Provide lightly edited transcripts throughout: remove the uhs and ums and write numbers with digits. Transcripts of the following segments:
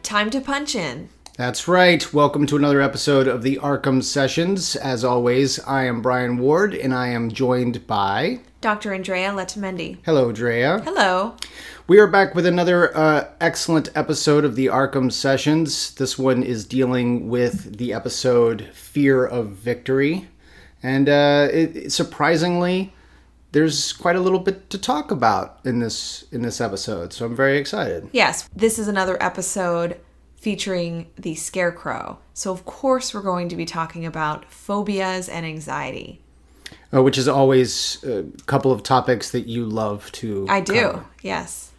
Time to punch in. That's right. Welcome to another episode of the Arkham Sessions. As always, I am Brian Ward, and I am joined by... Dr. Andrea Letamendi. Hello, Drea. Hello. We are back with another excellent episode of the Arkham Sessions. This one is dealing with the episode Fear of Victory. And surprisingly, there's quite a little bit to talk about in this episode, so I'm very excited. Yes, this is another episode featuring the Scarecrow. So of course we're going to be talking about phobias and anxiety. Which is always a couple of topics that you love to I do, cover. yes.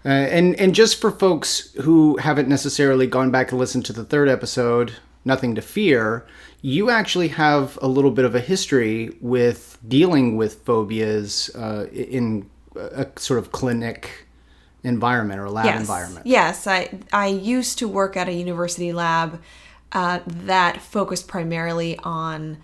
And just for folks who haven't necessarily gone back and listened to the third episode, Nothing to Fear, you actually have a little bit of a history with dealing with phobias in a sort of clinic environment or lab environment. Yes, I used to work at a university lab that focused primarily on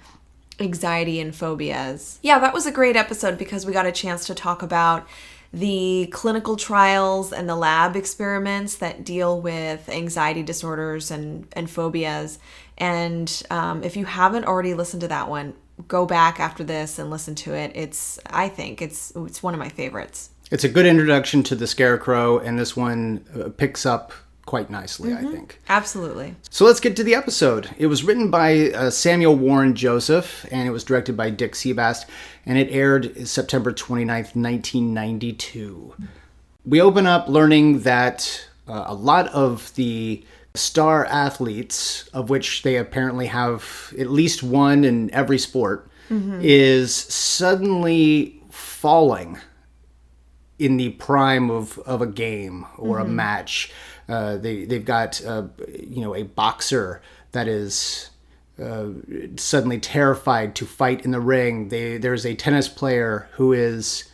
anxiety and phobias. Yeah, that was a great episode because we got a chance to talk about the clinical trials and the lab experiments that deal with anxiety disorders and phobias. And if you haven't already listened to that one, go back after this and listen to it. I think it's one of my favorites. It's a good introduction to the Scarecrow, and this one picks up quite nicely, I think. Absolutely. So let's get to the episode. It was written by Samuel Warren Joseph, and it was directed by Dick Sebast, and it aired September 29th, 1992. We open up learning that a lot of the star athletes, of which they apparently have at least one in every sport, is suddenly falling in the prime of a game or a match. They've got a boxer that is suddenly terrified to fight in the ring. There's a tennis player who is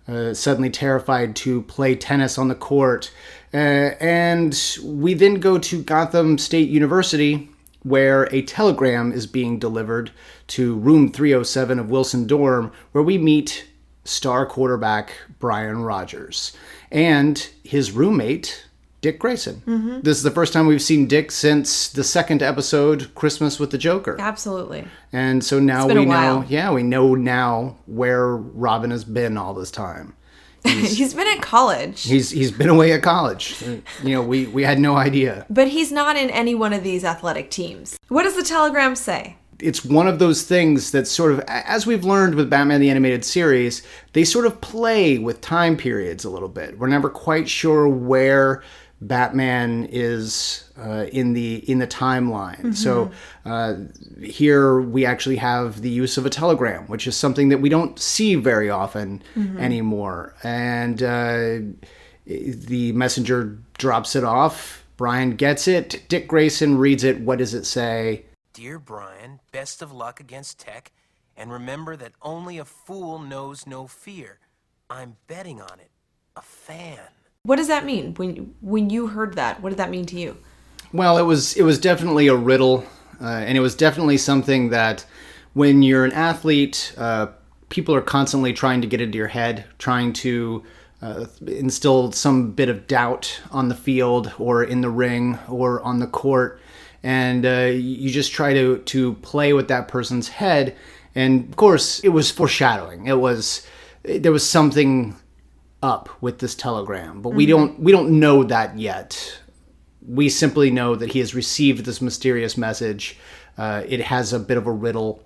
suddenly terrified to play tennis on the court. And we then go to Gotham State University, where a telegram is being delivered to room 307 of Wilson Dorm, where we meet star quarterback Brian Rogers and his roommate, Dick Grayson. This is the first time we've seen Dick since the second episode, Christmas with the Joker. Absolutely. And so now we know, we know now where Robin has been all this time. He's been at college. He's been away at college. We had no idea. But he's not in any one of these athletic teams. What does the telegram say? It's one of those things that sort of, as we've learned with Batman the Animated Series, they sort of play with time periods a little bit. We're never quite sure where Batman is in the timeline. So here we actually have the use of a telegram, which is something that we don't see very often anymore. And the messenger drops it off. Brian gets it. Dick Grayson reads it. What does it say? Dear Brian, best of luck against Tech, and remember that only a fool knows no fear. I'm betting on it. A fan. What does that mean? When you heard that, what did that mean to you? Well, it was definitely a riddle, and it was definitely something that when you're an athlete, people are constantly trying to get into your head, trying to instill some bit of doubt on the field or in the ring or on the court. And you just try to play with that person's head. And of course, it was foreshadowing. There was something up with this telegram, but we don't know that yet. We simply know that he has received this mysterious message. It has a bit of a riddle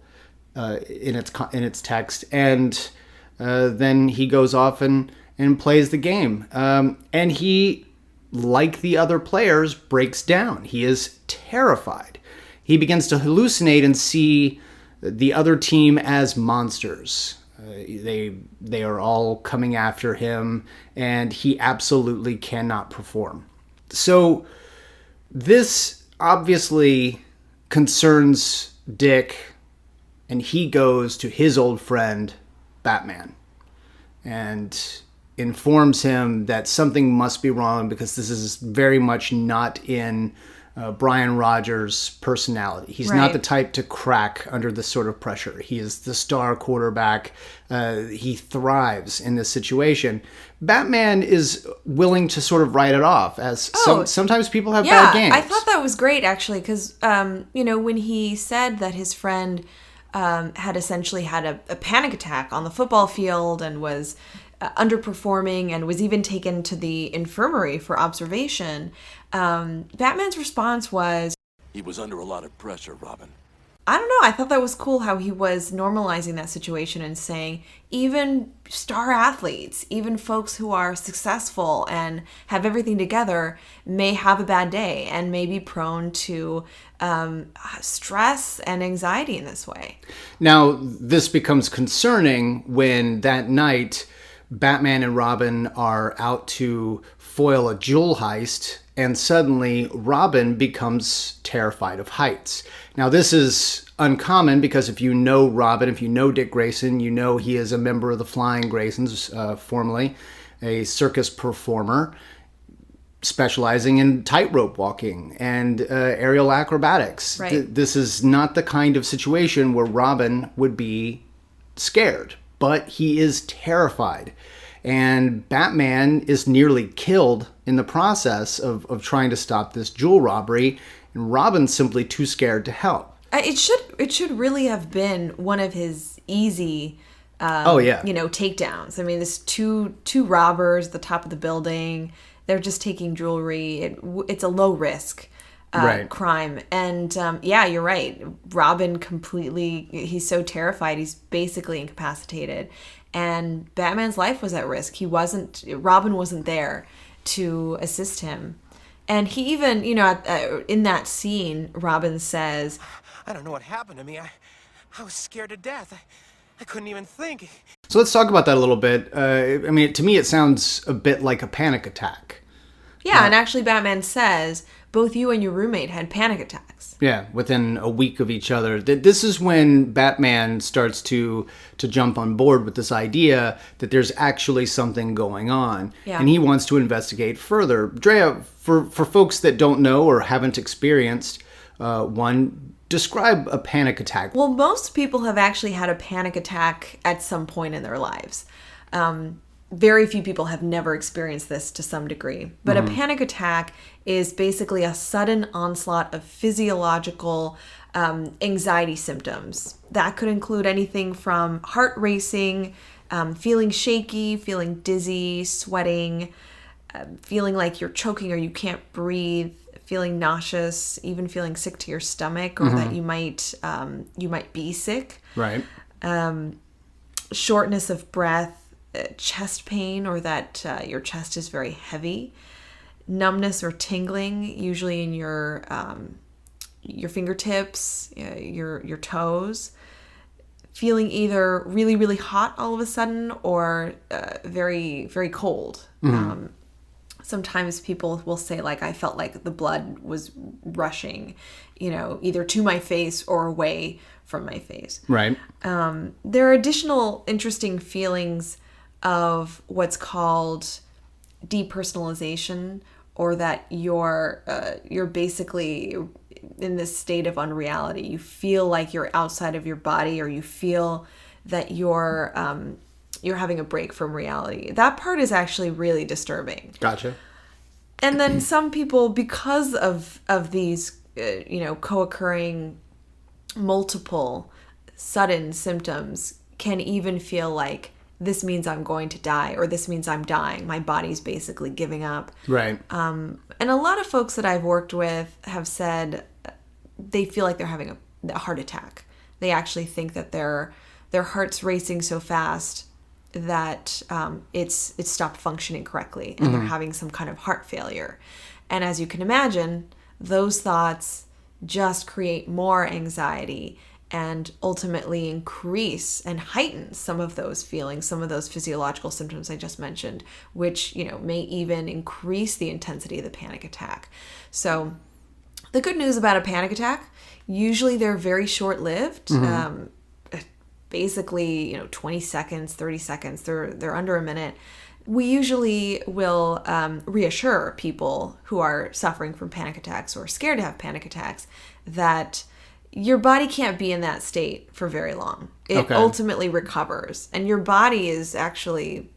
in its text, and then he goes off and plays the game. And he, like the other players, breaks down. He is terrified. He begins to hallucinate and see the other team as monsters. They are all coming after him, and he absolutely cannot perform. So This obviously concerns Dick, and he goes to his old friend, Batman, and informs him that something must be wrong because this is very much not in Brian Rogers' personality. He's not the type to crack under this sort of pressure. He is the star quarterback. He thrives in this situation. Batman is willing to sort of write it off as sometimes people have bad games. I thought that was great, actually, because, when he said that his friend had essentially had a panic attack on the football field and was underperforming and was even taken to the infirmary for observation, Batman's response was, "He was under a lot of pressure, Robin." I don't know. I thought that was cool how he was normalizing that situation and saying even star athletes, even folks who are successful and have everything together may have a bad day and may be prone to stress and anxiety in this way. Now, this becomes concerning when that night Batman and Robin are out to foil a jewel heist, and suddenly Robin becomes terrified of heights. Now, this is uncommon because if you know Robin, if you know Dick Grayson, you know he is a member of the Flying Graysons, formerly a circus performer specializing in tightrope walking and aerial acrobatics. Right. This is not the kind of situation where Robin would be scared, but he is terrified. And Batman is nearly killed in the process of trying to stop this jewel robbery, and Robin's simply too scared to help. It should really have been one of his easy takedowns. I mean, there's two robbers at the top of the building. They're just taking jewelry. It's a low risk crime. And you're right. Robin he's so terrified. He's basically incapacitated. And Batman's life was at risk. Robin wasn't there to assist him. And he even, in that scene, Robin says, I don't know what happened to me. I was scared to death. I couldn't even think. So let's talk about that a little bit. To me, it sounds a bit like a panic attack. Yeah, and actually Batman says, both you and your roommate had panic attacks. Yeah, within a week of each other. This is when Batman starts to jump on board with this idea that there's actually something going on. Yeah. And he wants to investigate further. Drea, for folks that don't know or haven't experienced one, describe a panic attack. Well, most people have actually had a panic attack at some point in their lives. Very few people have never experienced this to some degree. But a panic attack is basically a sudden onslaught of physiological anxiety symptoms. That could include anything from heart racing, feeling shaky, feeling dizzy, sweating, feeling like you're choking or you can't breathe, feeling nauseous, even feeling sick to your stomach, or that you might be sick. Right. Shortness of breath, chest pain, or that your chest is very heavy, numbness or tingling, usually in your fingertips, your toes, feeling either really, really hot all of a sudden or very, very cold. Sometimes people will say, like, I felt like the blood was rushing, either to my face or away from my face. Right. There are additional interesting feelings of what's called depersonalization, or that you're basically in this state of unreality. You feel like you're outside of your body, or you feel that you're having a break from reality. That part is actually really disturbing. Gotcha. And then some people, because of these co-occurring multiple sudden symptoms, can even feel like this means I'm going to die, or this means I'm dying. My body's basically giving up. Right. And a lot of folks that I've worked with have said they feel like they're having a heart attack. They actually think that their heart's racing so fast that it's stopped functioning correctly, and they're having some kind of heart failure. And as you can imagine, those thoughts just create more anxiety and ultimately increase and heighten some of those feelings, some of those physiological symptoms I just mentioned, which, may even increase the intensity of the panic attack. So The good news about a panic attack, usually they're very short-lived. Basically, 20 seconds, 30 seconds, they're under a minute. We usually will reassure people who are suffering from panic attacks or scared to have panic attacks that your body can't be in that state for very long. It ultimately recovers. And your body is actually,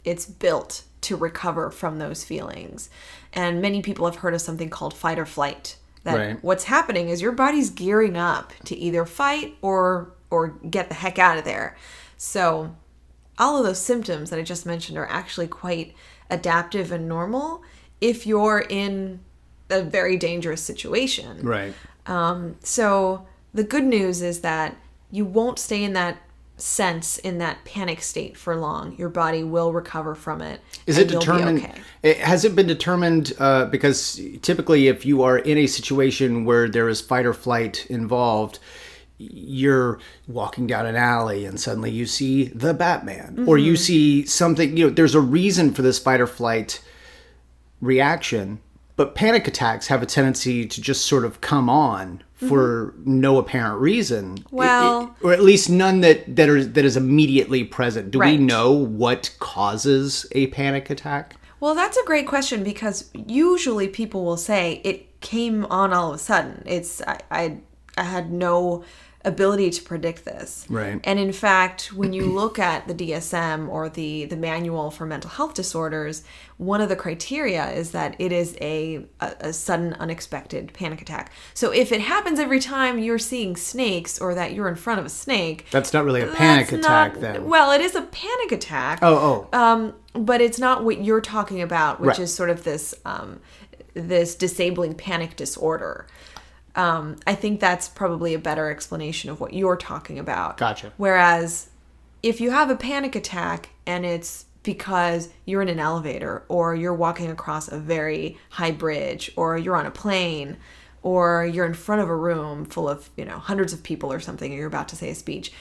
it's built to recover from those feelings. And many people have heard of something called fight or flight. That what's happening is your body's gearing up to either fight or get the heck out of there. So all of those symptoms that I just mentioned are actually quite adaptive and normal if you're in a very dangerous situation. Right. So the good news is that you won't stay in that sense, in that panic state for long. Your body will recover from it. Is it determined? Has it been determined? Because typically, if you are in a situation where there is fight or flight involved, you're walking down an alley and suddenly you see the Batman, or you see something. There's a reason for this fight or flight reaction. But panic attacks have a tendency to just sort of come on for no apparent reason. Well, or at least none that is immediately present. Do we know what causes a panic attack? Well, that's a great question, because usually people will say it came on all of a sudden. I had no ability to predict this. Right. And in fact, when you look at the DSM or the manual for mental health disorders, one of the criteria is that it is a sudden unexpected panic attack. So if it happens every time you're seeing snakes or that you're in front of a snake, that's not really a panic attack then. Well, it is a panic attack. But it's not what you're talking about, which is sort of this this disabling panic disorder. I think that's probably a better explanation of what you're talking about. Gotcha. Whereas if you have a panic attack and it's because you're in an elevator or you're walking across a very high bridge or you're on a plane or you're in front of a room full of, hundreds of people or something, and you're about to say a speech,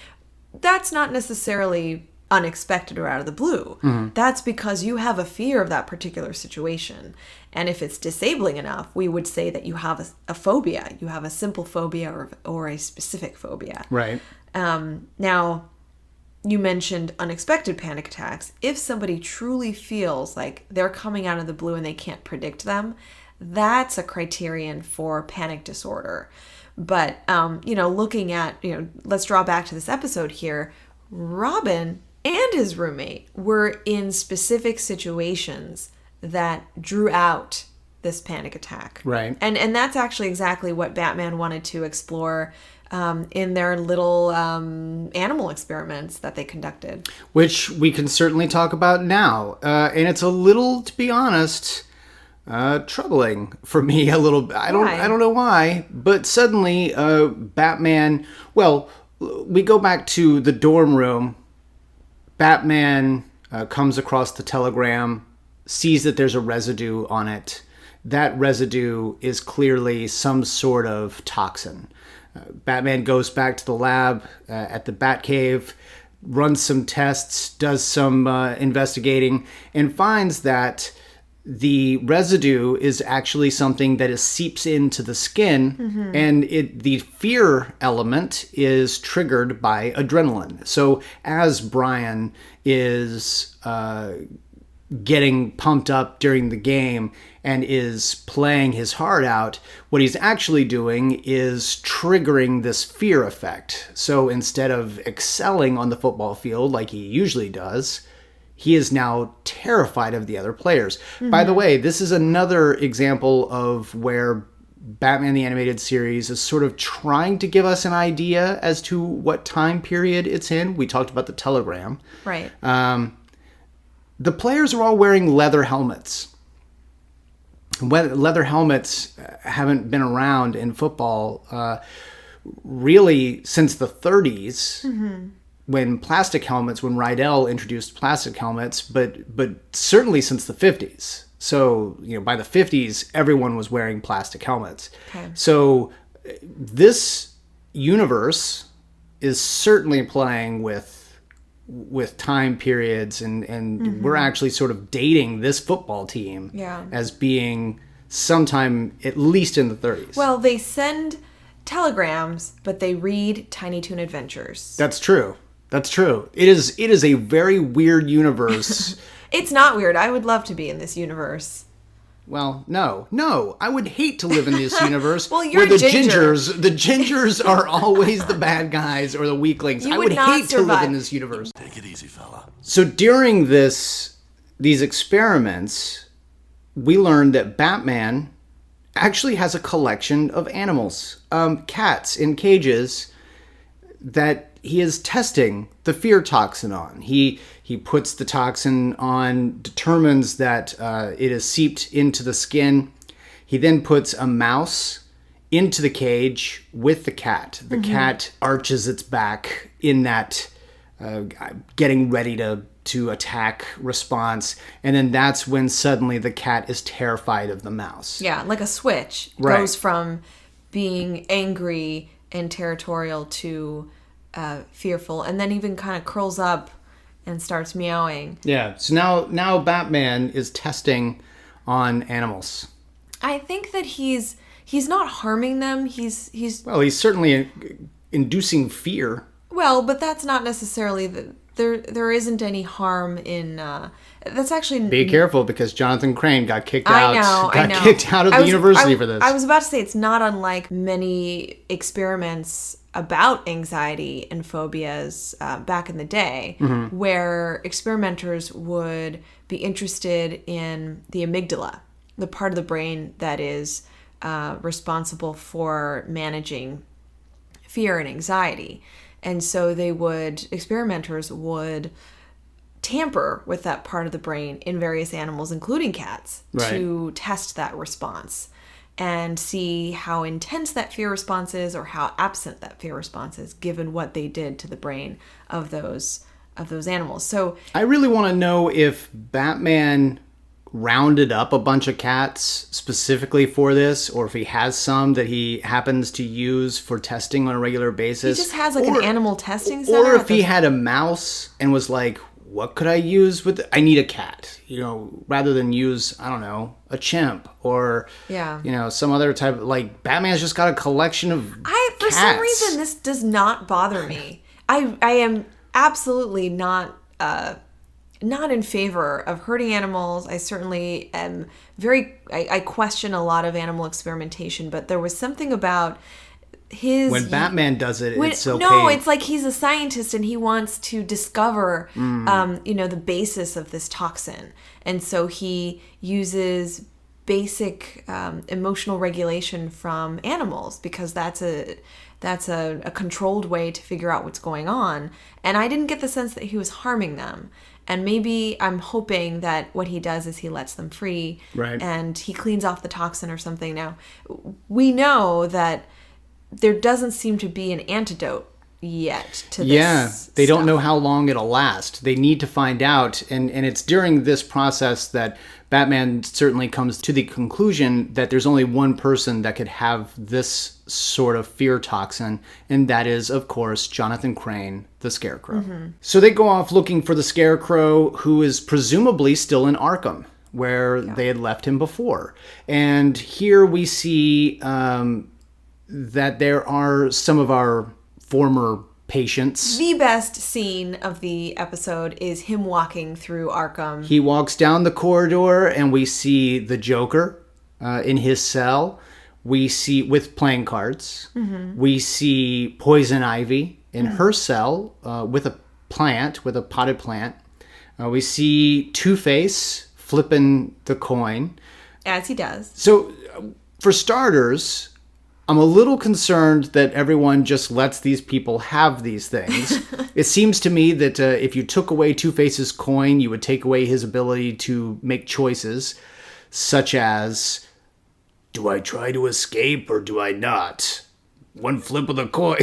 that's not necessarily unexpected or out of the blue. That's because you have a fear of that particular situation. And if it's disabling enough, we would say that you have a phobia. You have a simple phobia or a specific phobia. Right. Now, you mentioned unexpected panic attacks. If somebody truly feels like they're coming out of the blue and they can't predict them, that's a criterion for panic disorder. But, looking at, let's draw back to this episode here. Robin and his roommate were in specific situations that drew out this panic attack. Right. And that's actually exactly what Batman wanted to explore in their little animal experiments that they conducted. Which we can certainly talk about now. And it's a little, to be honest, troubling for me a little. I don't know why, but suddenly Batman, we go back to the dorm room. Batman comes across the telegram, sees that there's a residue on it. That residue is clearly some sort of toxin. Batman goes back to the lab at the Batcave, runs some tests, does some investigating, and finds that the residue is actually something that seeps into the skin, and the fear element is triggered by adrenaline. So as Brian is getting pumped up during the game and is playing his heart out, what he's actually doing is triggering this fear effect. So instead of excelling on the football field like he usually does, he is now terrified of the other players. By the way, this is another example of where Batman the Animated Series is sort of trying to give us an idea as to what time period it's in. We talked about the telegram. Right. The players are all wearing leather helmets. Leather helmets haven't been around in football really since the 30s. When Rydell introduced plastic helmets, but certainly since the 50s. So, by the 50s, everyone was wearing plastic helmets. Okay. So this universe is certainly playing with time periods, and we're actually sort of dating this football team as being sometime at least in the 30s. Well, they send telegrams, but they read Tiny Toon Adventures. That's true. That's true. It is a very weird universe. It's not weird. I would love to be in this universe. Well, no. I would hate to live in this universe Well, you're where the a ginger. the gingers are always the bad guys or the weaklings. You I would would not hate to live survive. in this universe. Take it easy, fella. So during these experiments, we learned that Batman actually has a collection of animals, cats in cages that he is testing the fear toxin on. He puts the toxin on, determines that it is seeped into the skin. He then puts a mouse into the cage with the cat. The cat arches its back in that getting ready to attack response. And then that's when suddenly the cat is terrified of the mouse. Yeah, like a switch. Right. Goes from being angry and territorial to fearful, and then even kind of curls up and starts meowing. Yeah. So now Batman is testing on animals. I think that he's not harming them. He's Well, he's certainly inducing fear. well, but that's not necessarily there isn't any harm in that's actually Be careful, because Jonathan Crane got kicked out. I know. Kicked out of the university for this. I was about to say it's not unlike many experiments about anxiety and phobias back in the day, where experimenters would be interested in the amygdala, the part of the brain that is responsible for managing fear and anxiety. And so experimenters would tamper with that part of the brain in various animals, including cats, Right. to test that response and see how intense that fear response is or how absent that fear response is, given what they did to the brain of those animals. So I really want to know if Batman rounded up a bunch of cats specifically for this, or if he has some that he happens to use for testing on a regular he basis. just has like an animal testing center. Or if he had a mouse and was like, what could I use with it? I need a cat, rather than use, I don't know, a chimp or, some other type of, like, Batman's just got a collection of For some reason, this does not bother me. I am absolutely not in favor of hurting animals. I certainly am I question a lot of animal experimentation, but there was something about when Batman does it, it's okay. No, it's like he's a scientist and he wants to discover, the basis of this toxin. And so he uses basic emotional regulation from animals, because that's a controlled way to figure out what's going on. And I didn't get the sense that he was harming them. And maybe I'm hoping that what he does is he lets them free, right, and he cleans off the toxin or something. Now, we know that there doesn't seem to be an antidote yet to this. Yeah, they don't know how long it'll last. They need to find out. And it's during this process that Batman certainly comes to the conclusion that there's only one person that could have this sort of fear toxin, and that is, of course, Jonathan Crane, the Scarecrow. So they go off looking for the Scarecrow, who is presumably still in Arkham, where they had left him before. And here we see that there are some of our former patients. The best scene of the episode is him walking through Arkham. He walks down the corridor and we see the Joker in his cell. We see, with playing cards. We see Poison Ivy in her cell with a potted plant. We see Two-Face flipping the coin. As he does. So, for starters, I'm a little concerned that everyone just lets these people have these things. It seems to me that if you took away Two-Face's coin, you would take away his ability to make choices, such as, do I try to escape or do I not? One flip of the coin.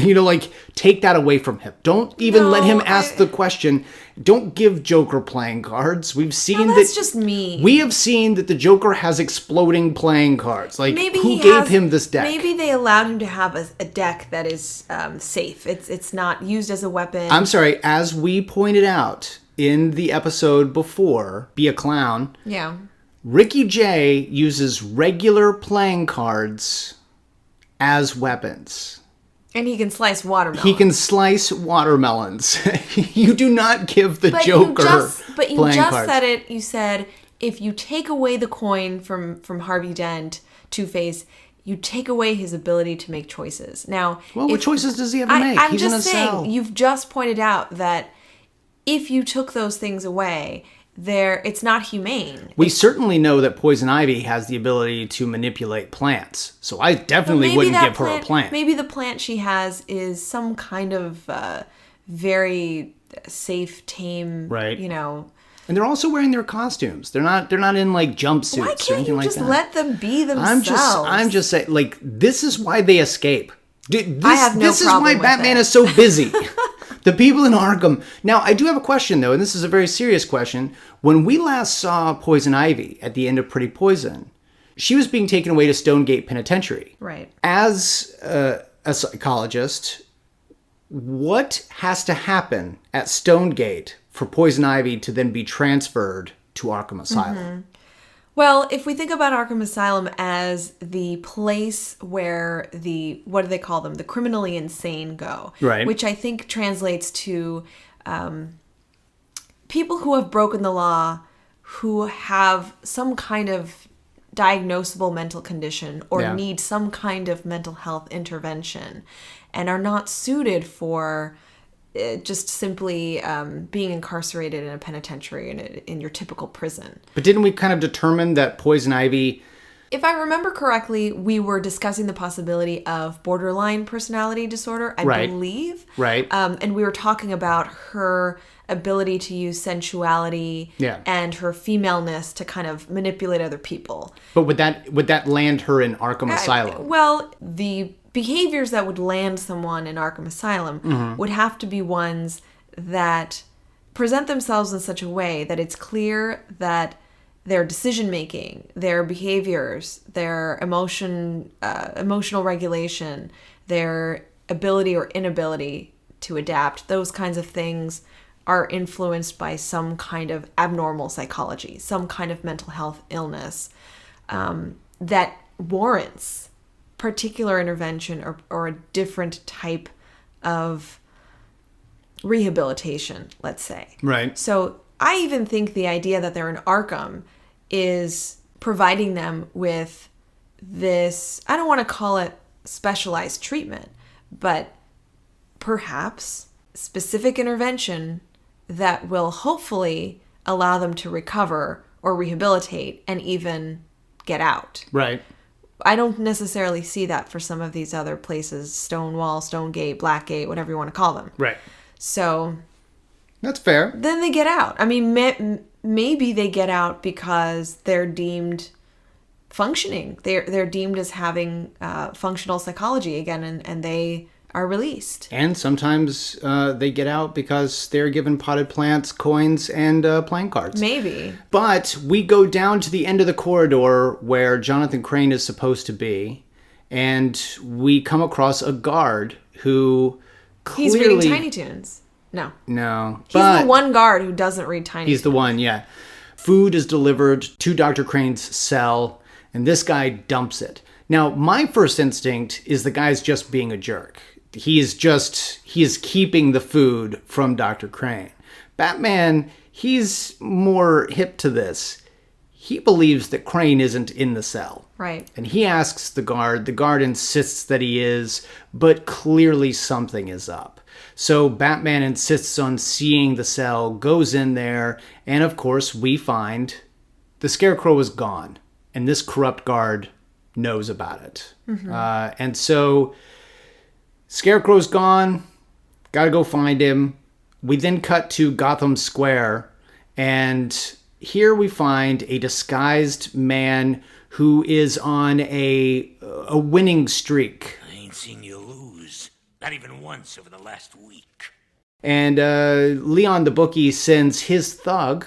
Take that away from him. Don't even let him ask the question. Don't give Joker playing cards. We've seen that's just mean. We have seen that the Joker has exploding playing cards. Maybe who gave him this deck? Maybe they allowed him to have a deck that is safe. It's not used as a weapon. I'm sorry. As we pointed out in the episode before, Be a Clown. Yeah. Ricky Jay uses regular playing cards as weapons. And he can slice watermelons. He can slice watermelons. You do not give the Joker But you playing just cards. said it. You said, if you take away the coin from Harvey Dent, Two-Face, you take away his ability to make choices. Now, Well, what choices does he have to make? I'm He's in a just saying, cell. you've just pointed out that if you took those things away, it's not humane. We certainly know that Poison Ivy has the ability to manipulate plants. So I definitely Maybe wouldn't that give her a plant. Maybe the plant she has is some kind of very safe, tame, Right. And they're also wearing their costumes. They're not in like jumpsuits why or can't anything you like just that. let them be themselves? I'm just saying, like, this is why they escape. I have no This is problem why with Batman it. is so busy. The people in Arkham. Now, I do have a question, though, and this is a very serious question. When we last saw Poison Ivy at the end of Pretty Poison, she was being taken away to Stonegate Penitentiary. Right. As a psychologist, what has to happen at Stonegate for Poison Ivy to then be transferred to Arkham Asylum? Mm-hmm. Well, if we think about Arkham Asylum as the place where what do they call them? The criminally insane go. Right. Which I think translates to people who have broken the law, who have some kind of diagnosable mental condition or Yeah. need some kind of mental health intervention and are not suited for just simply being incarcerated in a penitentiary in your typical prison. But didn't we kind of determine that Poison Ivy... If I remember correctly, we were discussing the possibility of borderline personality disorder, I Right. believe. Right. And we were talking about her ability to use sensuality Yeah. and her femaleness to kind of manipulate other people. But would that land her in Arkham Asylum? Well, the behaviors that would land someone in Arkham Asylum would have to be ones that present themselves in such a way that it's clear that their decision-making, their behaviors, their emotional regulation, their ability or inability to adapt, those kinds of things are influenced by some kind of abnormal psychology, some kind of mental health illness that warrants particular intervention or a different type of rehabilitation, let's say. Right. So I even think the idea that they're in Arkham is providing them with this, I don't want to call it specialized treatment, but perhaps specific intervention that will hopefully allow them to recover or rehabilitate and even get out. Right. I don't necessarily see that for some of these other places, Stonewall, Stonegate, Blackgate, whatever you want to call them. Right. So That's fair. then they get out. I mean, maybe they get out because they're deemed functioning. They're deemed as having functional psychology again, and they are released. And sometimes they get out because they're given potted plants, coins, and playing cards. Maybe. But we go down to the end of the corridor where Jonathan Crane is supposed to be, and we come across a guard who clearly... He's reading Tiny Toons. No. No. He's but the one guard who doesn't read Tiny He's the one, yeah. Food is delivered to Dr. Crane's cell, and this guy dumps it. Now, my first instinct is the guy's just being a jerk. He is keeping the food from Dr. Crane. Batman, he's more hip to this. He believes that Crane isn't in the cell. Right. And he asks the guard. The guard insists that he is, but clearly something is up. So Batman insists on seeing the cell, goes in there, and of course we find the Scarecrow is gone. And this corrupt guard knows about it. And so Scarecrow's gone, gotta go find him. We then cut to Gotham Square, and here we find a disguised man who is on a winning streak. I ain't seen you lose. Not even once over the last week. And Leon the Bookie sends his thug,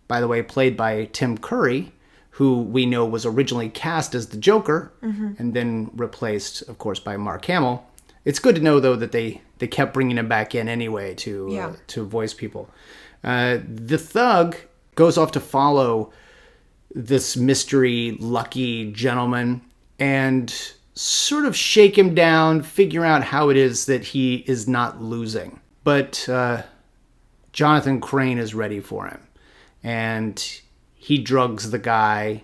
by the way, played by Tim Curry, who we know was originally cast as the Joker, and then replaced, of course, by Mark Hamill. It's good to know, though, that they kept bringing him back in anyway to voice people. The thug goes off to follow this mystery lucky gentleman and sort of shake him down, figure out how it is that he is not losing. But Jonathan Crane is ready for him. And he drugs the guy,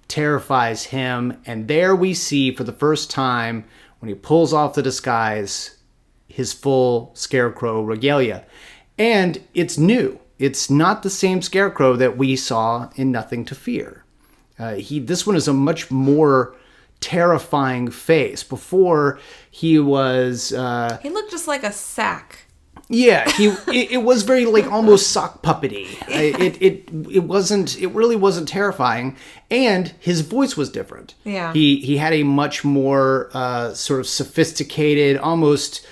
terrifies him, and there we see for the first time, when he pulls off the disguise, his full Scarecrow regalia. And it's new. It's not the same Scarecrow that we saw in Nothing to Fear. This one is a much more terrifying face. Before, he was... he looked just like a sack. Yeah, it was very like almost sock puppety. It really wasn't terrifying, and his voice was different. Yeah, he had a much more sort of sophisticated, almost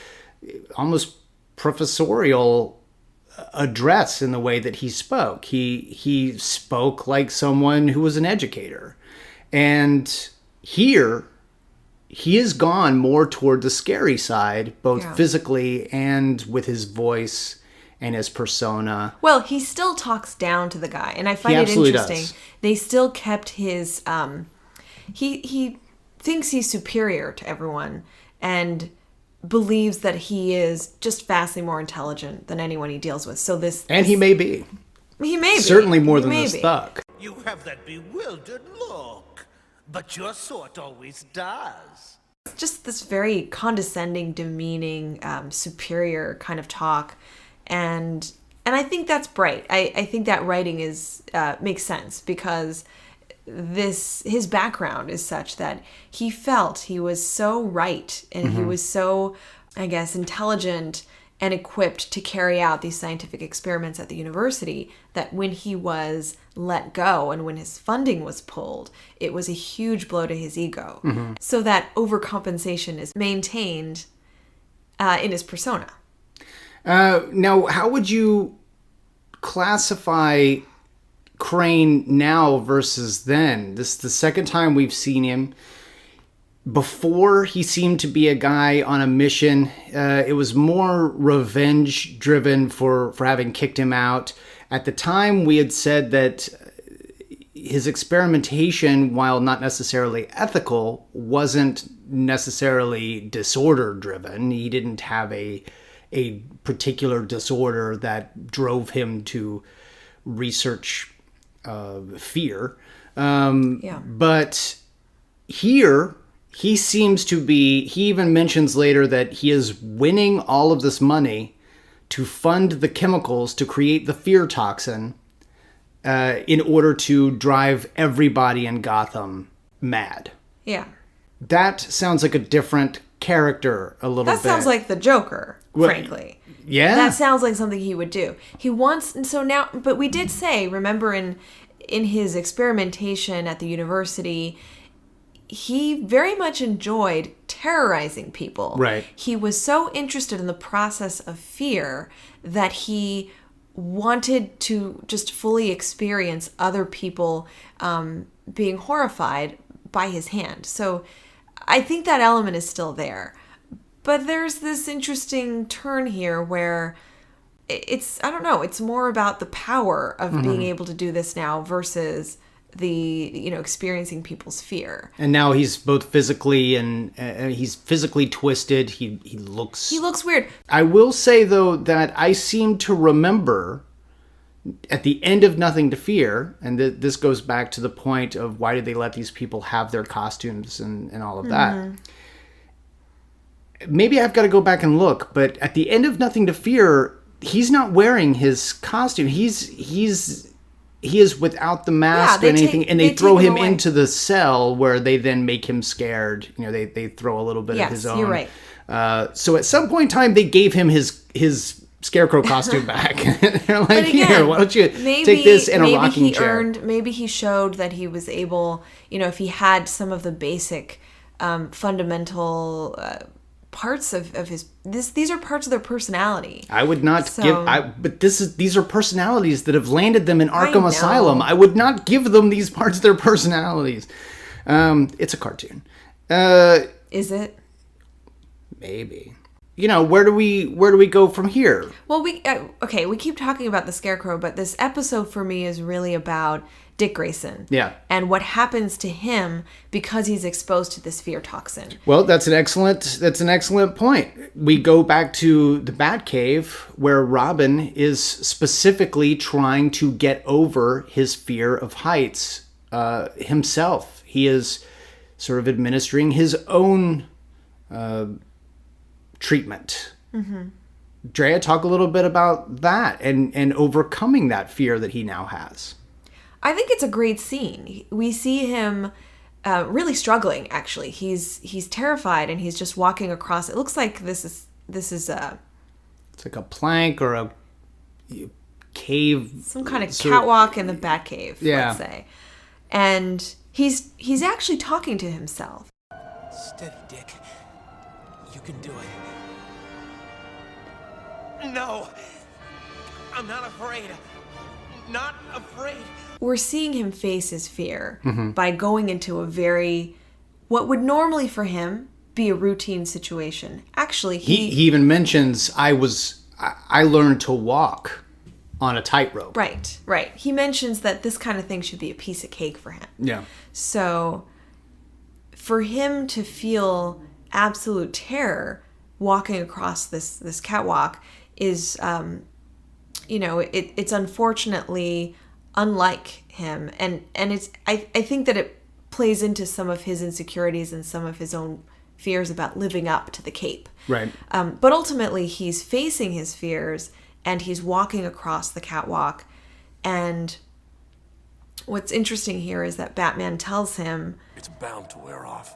professorial address in the way that he spoke. He spoke like someone who was an educator, and here he has gone more toward the scary side, both physically and with his voice and his persona. Well, he still talks down to the guy, and I find it interesting. Does. They still kept his... He thinks he's superior to everyone and believes that he is just vastly more intelligent than anyone he deals with. So And he may be. He may be. Certainly more than this thug. You have that bewildered look, but your sort always does. Just this very condescending, demeaning, superior kind of talk, and I think that's bright. I think that writing makes sense because his background is such that he felt he was so right and he was so, I guess, intelligent and equipped to carry out these scientific experiments at the university that when he was let go and when his funding was pulled, it was a huge blow to his ego. So that overcompensation is maintained in his persona. Now, how would you classify Crane now versus then? This is the second time we've seen him. Before, he seemed to be a guy on a mission. It was more revenge driven for having kicked him out. At the time, we had said that his experimentation, while not necessarily ethical, wasn't necessarily disorder driven. He didn't have a particular disorder that drove him to research fear. But here... he seems to be, he even mentions later that he is winning all of this money to fund the chemicals to create the fear toxin in order to drive everybody in Gotham mad. Yeah. That sounds like a different character a little bit. That sounds like the Joker, frankly. Yeah. That sounds like something he would do. He wants, and so now, but we did say, remember in his experimentation at the university, he very much enjoyed terrorizing people. Right. He was so interested in the process of fear that he wanted to just fully experience other people being horrified by his hand. So I think that element is still there. But there's this interesting turn here where it's, I don't know, it's more about the power of being able to do this now versus the experiencing people's fear. And now he's both physically and he's physically twisted. He looks weird. I will say though that I seem to remember at the end of Nothing to Fear, and this goes back to the point of why did they let these people have their costumes and all of that. Maybe I've got to go back and look, but at the end of Nothing to Fear, he's not wearing his costume. He is without the mask or anything, and they throw him into the cell where they then make him scared. They throw a little bit of his own. You're right. So at some point in time, they gave him his Scarecrow costume back. They're like, again, here, why don't you take this in a rocking chair? Maybe he showed that he was able, if he had some of the basic fundamental parts of his these are parts of their personality. I would not but these are personalities that have landed them in Arkham Asylum. I would not give them these parts of their personalities. It's a cartoon. Is it? Maybe. Where do we go from here? Well, we keep talking about the Scarecrow, but this episode for me is really about Dick Grayson. Yeah. And what happens to him because he's exposed to this fear toxin. Well, that's an excellent point. We go back to the Batcave where Robin is specifically trying to get over his fear of heights himself. He is sort of administering his own treatment. Mm-hmm. Drea, talk a little bit about that and overcoming that fear that he now has. I think it's a great scene. We see him really struggling, actually. He's terrified, and he's just walking across. It looks like this is It's like a plank or a cave. Some kind of catwalk in the Batcave, let's say. And he's actually talking to himself. Steady, Dick. You can do it. No! I'm not afraid. Not afraid. We're seeing him face his fear by going into what would normally for him be a routine situation. Actually, he even mentions, I learned to walk on a tightrope. Right. He mentions that this kind of thing should be a piece of cake for him. Yeah. So for him to feel absolute terror walking across this catwalk is, it's unfortunately unlike him. And it's, I think that it plays into some of his insecurities and some of his own fears about living up to the cape. Right. But ultimately he's facing his fears and he's walking across the catwalk. And what's interesting here is that Batman tells him, It's bound to wear off.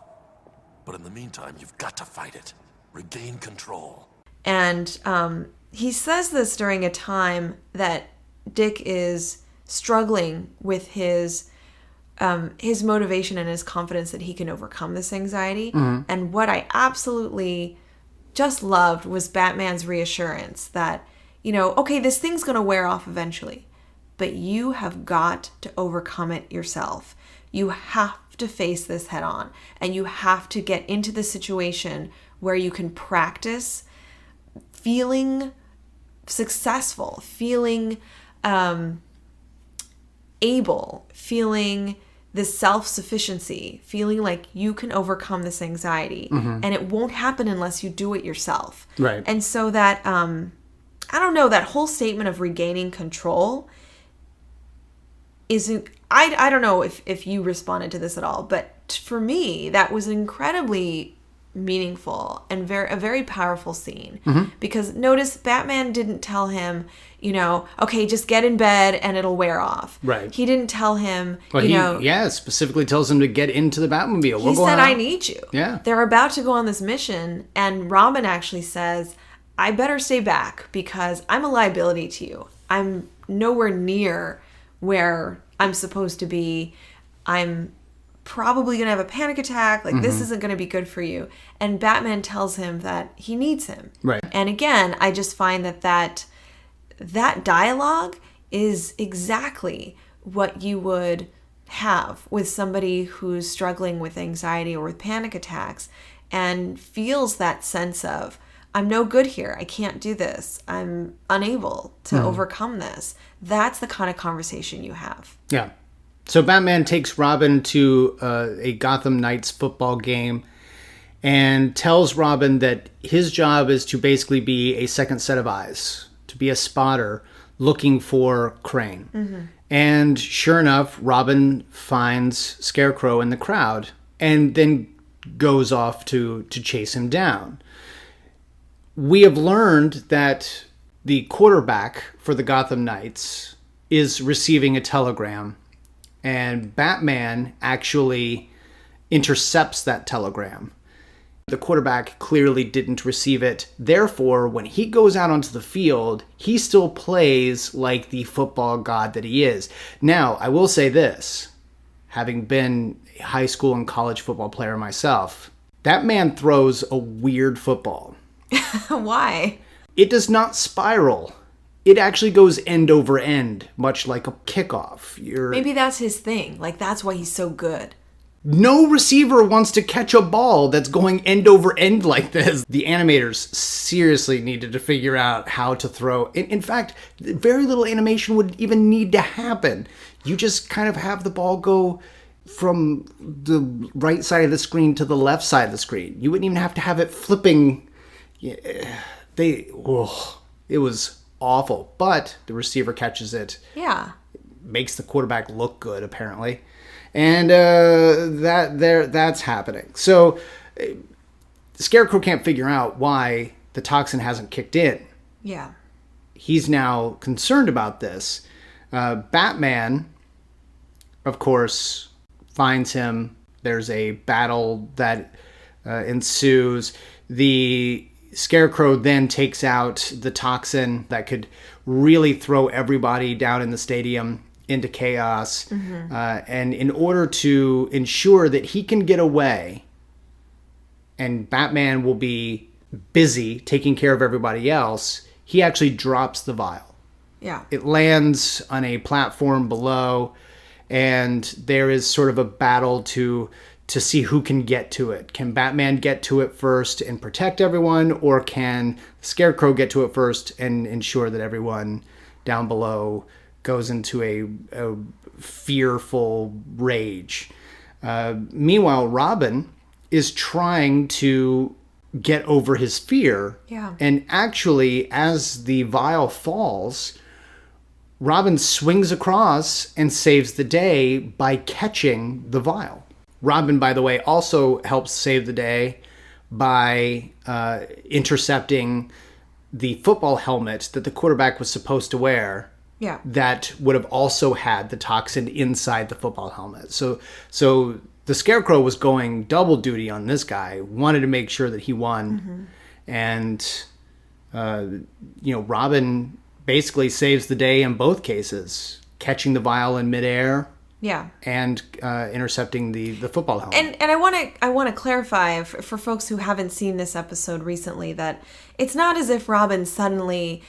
But in the meantime, you've got to fight it. Regain control. And he says this during a time that Dick is struggling with his motivation and his confidence that he can overcome this anxiety. Mm-hmm. And what I absolutely just loved was Batman's reassurance that, okay, this thing's going to wear off eventually, but you have got to overcome it yourself. You have to face this head on, and you have to get into the situation where you can practice feeling successful, feeling able, feeling this self-sufficiency, feeling like you can overcome this anxiety. Mm-hmm. And it won't happen unless you do it yourself. Right. And so that, I don't know, that whole statement of regaining control isn't, I don't know if you responded to this at all, but for me, that was incredibly meaningful and a very powerful scene. Mm-hmm. Because notice Batman didn't tell him, okay, just get in bed and it'll wear off. Right. He didn't tell him, specifically tells him to get into the Batmobile. He said, I need you. Yeah. They're about to go on this mission, and Robin actually says, I better stay back because I'm a liability to you. I'm nowhere near where I'm supposed to be. I'm probably going to have a panic attack. Like, this isn't going to be good for you. And Batman tells him that he needs him. Right. And again, I just find that dialogue is exactly what you would have with somebody who's struggling with anxiety or with panic attacks and feels that sense of, I'm no good here. I can't do this. I'm unable to overcome this. That's the kind of conversation you have. Yeah. So Batman takes Robin to a Gotham Knights football game and tells Robin that his job is to basically be a second set of eyes, to be a spotter looking for Crane. Mm-hmm. And sure enough, Robin finds Scarecrow in the crowd and then goes off to chase him down. We have learned that the quarterback for the Gotham Knights is receiving a telegram, and Batman actually intercepts that telegram. The quarterback clearly didn't receive it. Therefore, when he goes out onto the field, he still plays like the football god that he is. Now, I will say this, having been a high school and college football player myself, that man throws a weird football. Why? It does not spiral. It actually goes end over end, much like a kickoff. Maybe that's his thing. Like, that's why he's so good. No receiver wants to catch a ball that's going end over end like this. The animators seriously needed to figure out how to throw. In fact, very little animation would even need to happen. you just kind of have the ball go from the right side of the screen to the left side of the screen. You wouldn't even have to have it flipping. It was awful. But the receiver catches it. Yeah. Makes the quarterback look good, apparently. And that's happening. So Scarecrow can't figure out why the toxin hasn't kicked in. Yeah. He's now concerned about this. Batman, of course, finds him. There's a battle that ensues. The Scarecrow then takes out the toxin that could really throw everybody down in the stadium into chaos. And in order to ensure that he can get away and Batman will be busy taking care of everybody else, he actually drops the vial. Yeah. It lands on a platform below, and there is sort of a battle to see who can get to it. Can Batman get to it first and protect everyone, or can Scarecrow get to it first and ensure that everyone down below goes into a fearful rage? Meanwhile, Robin is trying to get over his fear. Yeah. And actually, as the vial falls, Robin swings across and saves the day by catching the vial. Robin, by the way, also helps save the day by intercepting the football helmet that the quarterback was supposed to wear. Yeah. That would have also had the toxin inside the football helmet. So the Scarecrow was going double duty on this guy, wanted to make sure that he won. And, Robin basically saves the day in both cases, catching the vial in midair. Yeah. And intercepting the football helmet. And I want to clarify for folks who haven't seen this episode recently that it's not as if Robin suddenly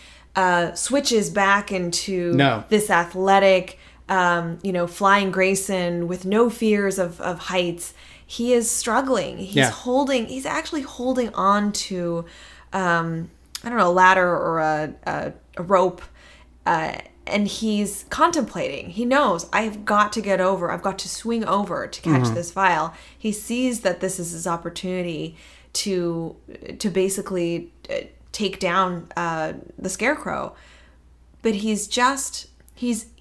switches back into this athletic, flying Grayson with no fears of heights. He is struggling. He's actually holding on to, a ladder or a rope, and he's contemplating. He knows, I've got to get over. I've got to swing over to catch this vial. He sees that this is his opportunity to basically take down the Scarecrow. But he's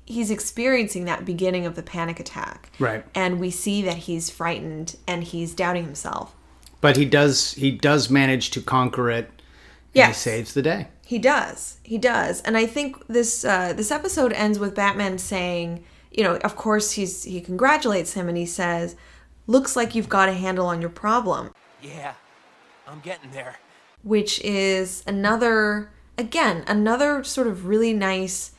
experiencing that beginning of the panic attack. Right. And we see that he's frightened and he's doubting himself. But he does manage to conquer it. And he saves the day. He does. And I think this episode ends with Batman saying, of course he congratulates him and he says, "Looks like you've got a handle on your problem." Yeah, I'm getting there. Which is another sort of really nice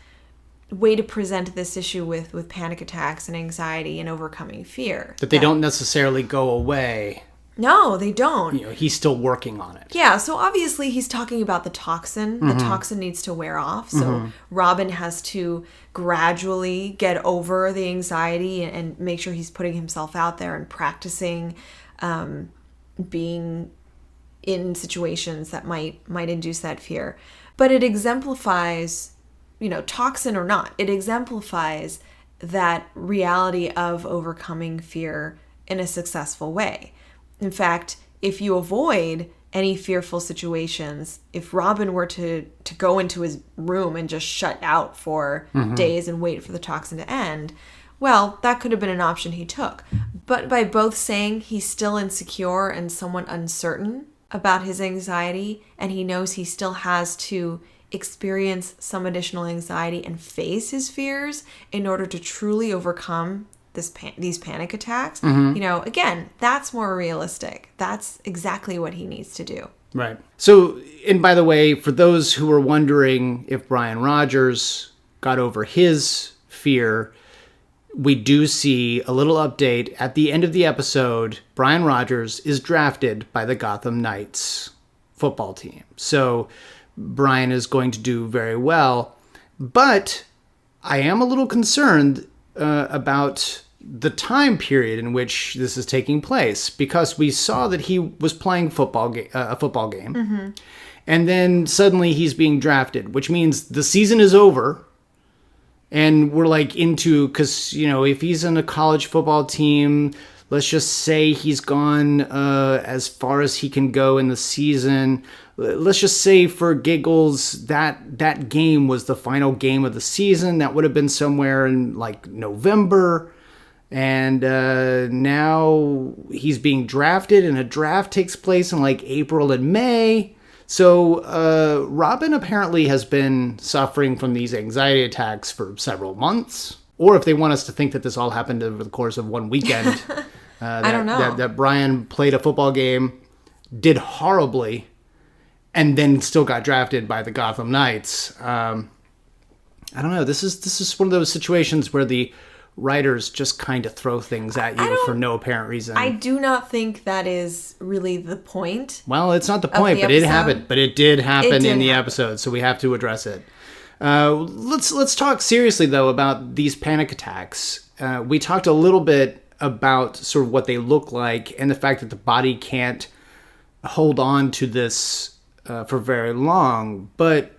way to present this issue with panic attacks and anxiety and overcoming fear. That they don't necessarily go away. No, they don't. He's still working on it. Yeah, so obviously he's talking about the toxin. The toxin needs to wear off. So Robin has to gradually get over the anxiety and make sure he's putting himself out there and practicing being in situations that might induce that fear. But it exemplifies, toxin or not, it exemplifies that reality of overcoming fear in a successful way. In fact, if you avoid any fearful situations, if Robin were to go into his room and just shut out for days and wait for the toxin to end, well, that could have been an option he took. But by both saying he's still insecure and somewhat uncertain about his anxiety, and he knows he still has to experience some additional anxiety and face his fears in order to truly overcome these panic attacks, again, that's more realistic. That's exactly what he needs to do. Right. So, and by the way, for those who are wondering if Brian Rogers got over his fear, we do see a little update at the end of the episode. Brian Rogers is drafted by the Gotham Knights football team. So Brian is going to do very well. But I am a little concerned about the time period in which this is taking place, because we saw that he was playing a football game, and then suddenly he's being drafted, which means the season is over. And we're like into, because, if he's in a college football team, let's just say he's gone as far as he can go in the season. Let's just say for giggles that game was the final game of the season. That would have been somewhere in like November. And now he's being drafted, and a draft takes place in like April and May. So Robin apparently has been suffering from these anxiety attacks for several months. Or if they want us to think that this all happened over the course of one weekend. I don't know. That Brian played a football game, did horribly, and then still got drafted by the Gotham Knights. I don't know. This is one of those situations where the writers just kind of throw things at you for no apparent reason. I do not think that is really the point. Well, it's not the point, but it happened. But it did happen in the episode, so we have to address it. Let's talk seriously though about these panic attacks. We talked a little bit about sort of what they look like and the fact that the body can't hold on to this for very long, but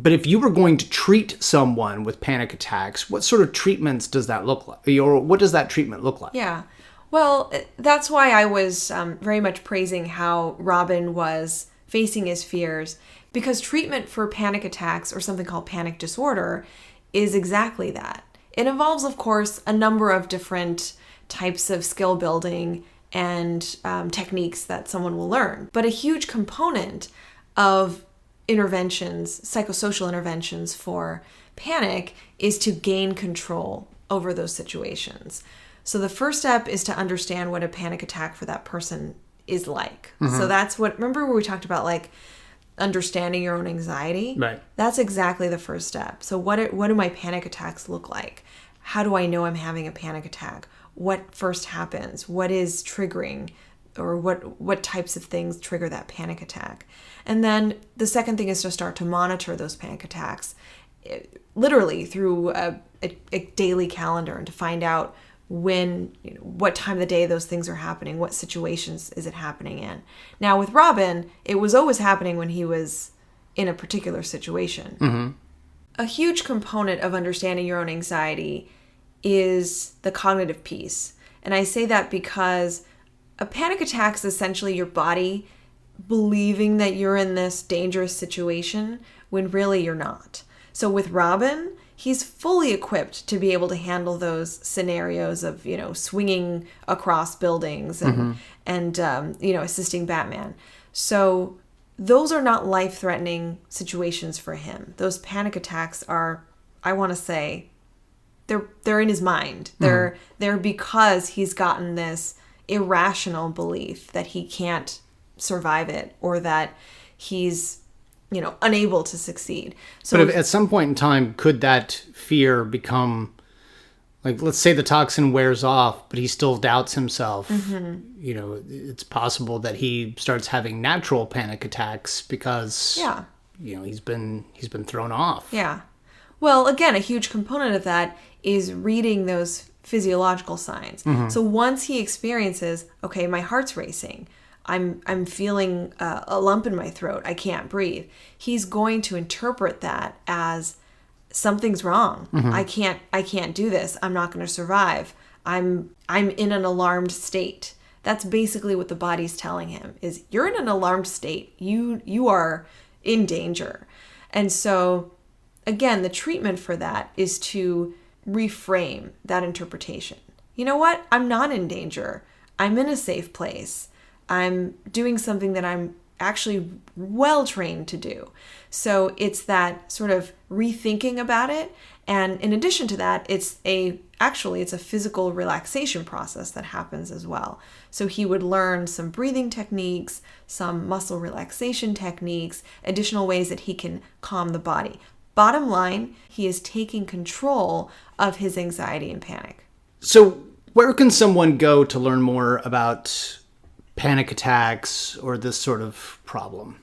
if you were going to treat someone with panic attacks, what sort of treatments does that look like? Or what does that treatment look like? Yeah. Well, that's why I was very much praising how Robin was facing his fears, because treatment for panic attacks or something called panic disorder is exactly that. It involves, of course, a number of different types of skill building and techniques that someone will learn. But a huge component of interventions, psychosocial interventions for panic, is to gain control over those situations. So the first step is to understand what a panic attack for that person is like. Mm-hmm. So that's what, remember where we talked about like understanding your own anxiety? Right. That's exactly the first step. So what do my panic attacks look like? How do I know I'm having a panic attack? What first happens? What is triggering? Or what types of things trigger that panic attack? And then the second thing is to start to monitor those panic attacks, literally through a daily calendar, and to find out what time of the day those things are happening, what situations is it happening in. Now with Robin, it was always happening when he was in a particular situation. Mm-hmm. A huge component of understanding your own anxiety is the cognitive piece. And I say that because a panic attack is essentially your body believing that you're in this dangerous situation when really you're not. So with Robin, he's fully equipped to be able to handle those scenarios of, swinging across buildings and assisting Batman. So those are not life-threatening situations for him. Those panic attacks are, I want to say, they're in his mind. They're because he's gotten this irrational belief that he can't survive it, or that he's unable to succeed. So but at some point in time, could that fear become, like, let's say the toxin wears off, but he still doubts himself. Mm-hmm. It's possible that he starts having natural panic attacks because he's been thrown off. Yeah. Well, again, a huge component of that is reading those physiological signs. Mm-hmm. So once he experiences, okay, my heart's racing, I'm feeling a lump in my throat, I can't breathe, he's going to interpret that as something's wrong. Mm-hmm. I can't do this. I'm not going to survive. I'm in an alarmed state. That's basically what the body's telling him, is you're in an alarmed state. You are in danger. And so again, the treatment for that is to reframe that interpretation. You know what? I'm not in danger. I'm in a safe place. I'm doing something that I'm actually well trained to do. So it's that sort of rethinking about it. And in addition to that, it's a physical relaxation process that happens as well. So he would learn some breathing techniques, some muscle relaxation techniques, additional ways that he can calm the body. Bottom line, he is taking control of his anxiety and panic. So where can someone go to learn more about panic attacks or this sort of problem?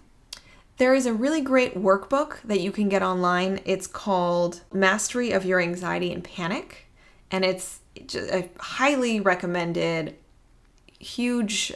There is a really great workbook that you can get online. It's called Mastery of Your Anxiety and Panic. And it's just a highly recommended, huge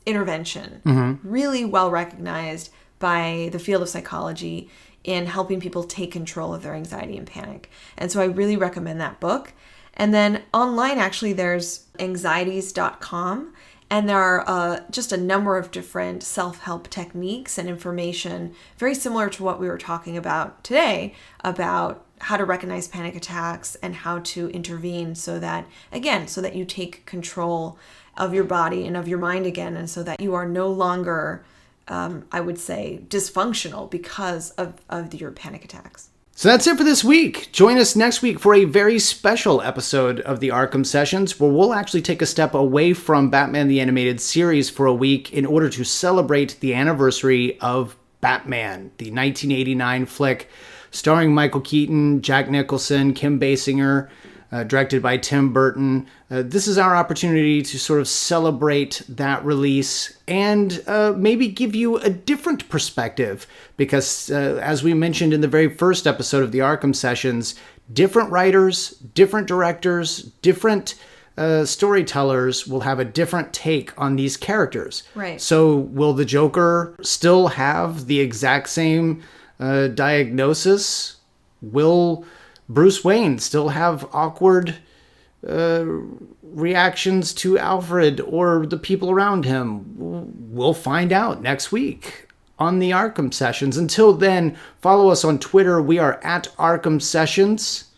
intervention, really well recognized by the field of psychology. in helping people take control of their anxiety and panic. And so I really recommend that book. And then online, actually, there's anxieties.com. And there are just a number of different self-help techniques and information, very similar to what we were talking about today, about how to recognize panic attacks and how to intervene so that you take control of your body and of your mind again, and so that you are no longer, I would say, dysfunctional because of your panic attacks. So that's it for this week. Join us next week for a very special episode of the Arkham Sessions, where we'll actually take a step away from Batman the Animated Series for a week in order to celebrate the anniversary of Batman, the 1989 flick starring Michael Keaton, Jack Nicholson, Kim Basinger, directed by Tim Burton. This is our opportunity to sort of celebrate that release and maybe give you a different perspective, because as we mentioned in the very first episode of the Arkham Sessions, different writers, different directors, different storytellers will have a different take on these characters. Right. So will the Joker still have the exact same diagnosis? Will Bruce Wayne still have awkward reactions to Alfred or the people around him? We'll find out next week on the Arkham Sessions. Until then, follow us on Twitter. We are at Arkham Sessions.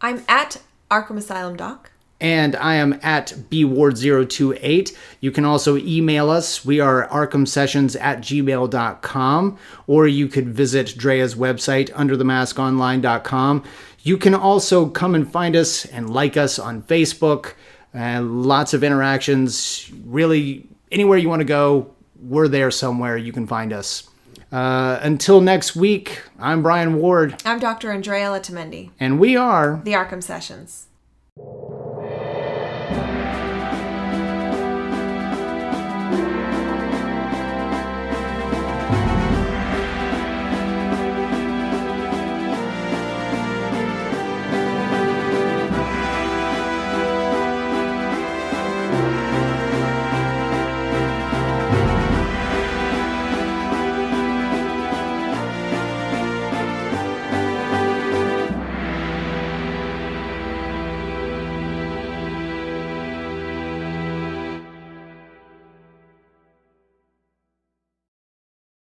I'm at Arkham Asylum Doc. And I am at bward028. You can also email us. We are arkhamsessions@gmail.com. Or you could visit Drea's website, underthemaskonline.com. You can also come and find us and like us on Facebook. Lots of interactions. Really, anywhere you want to go, we're there somewhere. You can find us. Until next week, I'm Brian Ward. I'm Dr. Andrea Letamendi. And we are the Arkham Sessions.